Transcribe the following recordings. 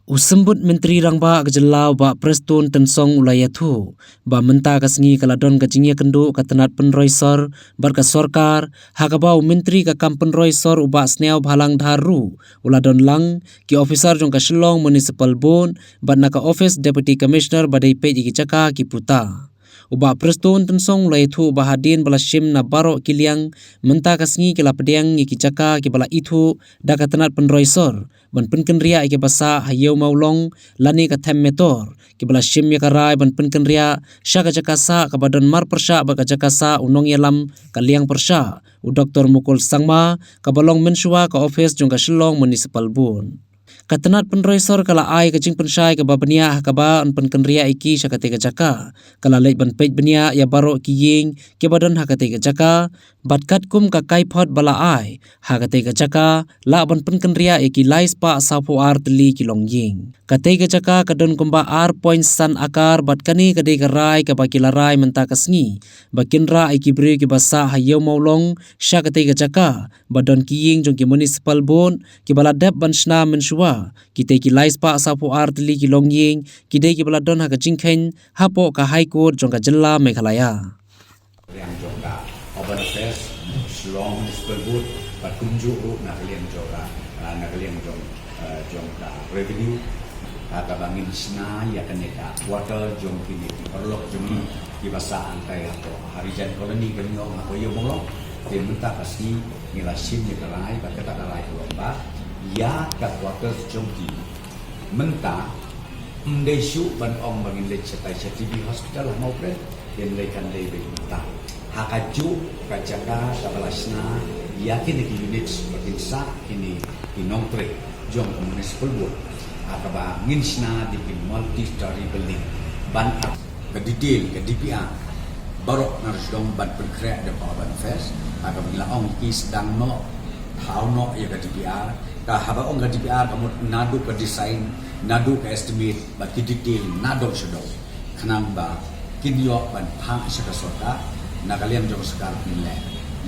Usembut Menteri Rangba kejelau ba Preston tensong ulayatu ba menta kasngi kaladon kajingnya kendu katenat penroisor barka sorkar hakabau Menteri ka kampen roisor uba sneau bhalang dharu uladon lang ki officer jong ka Shillong Municipal Bon ba naka office Deputy Commissioner badai pe ki caka ki puta uba Preston tensong ulayatu ba hadin bala shim na baro kiliang menta kasngi kila pediang ki caka ki bala itu da katenat penroisor ban penken ria ke basa hayau maulong lani ka them metor ke bala shim ya karai ban penken ria syaka jakasa ka badan mar persha ba ka jakasa unong yalam kaliang persha u Dr Mukul Sangma ka balong mensua ka office jong ka Shillong Municipal Bon katenat penroisor kala ai ka jing pensyai ka babania ka ba an penken ria iki syaka te ka jaka kala lek ban pej benia ya baro ki ying ke badan hakate ka jaka batkat kum ka kaipot bala ai hakate ka jaka la ban penken ria iki lais pa sapu artli ki long ying kate ka jaka kadon kumba ar point san akar batkani kade ka rai ka bakila rai menta kasngi bakinra iki bre ki basa hayau maulong syakate ka jaka badon ki ying jong ki municipal bon ki bala dep ban shna mensua kita ki lais pa sapu artli ki long ying kide ki bala don ha ka jingkhen hapo ka high court jong ka jilla Meghalaya yang joka Urban Affairs Shillong Municipal Board patunjuk nak kalian joka nak kalian jongka revenue ka bangin sna ya kaneka water jong kini perlok jong di basa antai atau harijan koloni kenyong apa yo molong ke minta pasti nilasin ni kerai ba kata kerai lomba ya ka water jong ki minta Mdesu ban ong bangin le cetai CTB hospital mau pre yang lekan le minta hakaju kajaka kabalasna yakin ki unit berkinsa ini inongtre jong municipal board akaba nginsna di multi-story building ban ke detail ke DPR barok narsdong ban pengkreat de Urban Affairs akaba ngila ong ki sedang no how no ya ke DPR ka haba ong ke DPR kamu nadu ke design nadu ke estimate ba ki detail nadu sedo kanang ba kinyo ban phang sa kasota na kalian jong sekar nilai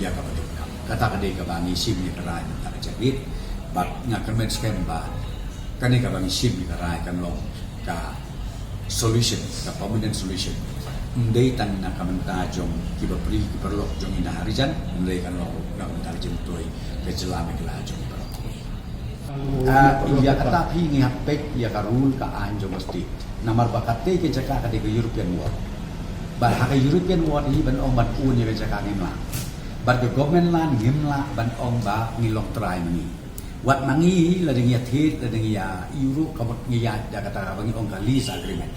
ya ka betul kata kade ka ba ni sim ni karai ta jabit bat ngakemen skem ba kani ka bang sim ni karai kan lo ka solution ka permanent solution ndai tan na kamenta jong ki ba pri ki perlok jong ina harijan ndai kan lo na mentar jeng toy ke jelame kala jong ya kata pi ni hapek ya karul ka anjo mesti namar bakate ke jaka kade ke European War bar haka European War ni ban ong ban un ya jaka ngimla bar ke government lan ngimla ban ong ba ngilok try mangi wat mangi la ding ya thit la ding ya euro ka bot ngi ya kata bangi ong ka lease agreement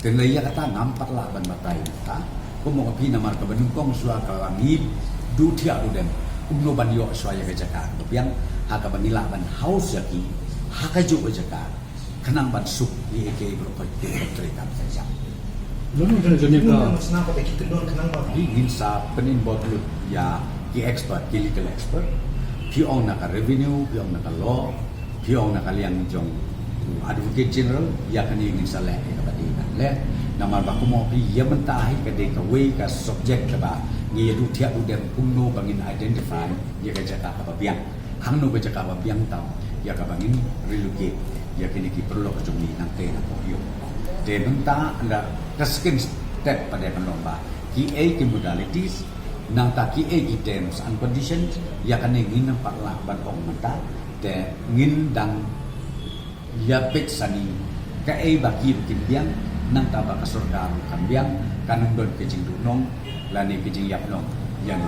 ken la ya kata nampat la ban batai ta ko mo ka pi namar ka banung kong sua ka wangi du thia du dem umno ban yo sua ya jaka biang haka banila ban house yaki haka ju jaka kanang ban suk ye ke bro ko tre kam saja Lalu dari jenis Senang pada kita dor kenapa? ingin sa penin botlu ya ki expert ki legal expert ki ong naka revenue ki ong naka law ki ong naka liang jong advocate general ya kan ingin sa le ka pati le namar ba kumo pi ya mentahi ka de ka way ka subject ka ba ngi du thia du dem kumno bangin identify ya ka jaka ka biang hang no ka jaka ba biang tau ya ka bangin relocate ya kini ki perlu ka jong ni nang te na ko yo de menta anda second step pada pelomba KA ki modalities nang ta KA ki terms and conditions ya kan ngin nampak lah ban ong mata te ngin dang ya pek sani KA bagi biang nang ta ba ka surga kan biang kanung don ke jing dunong lani ke jing yap long yang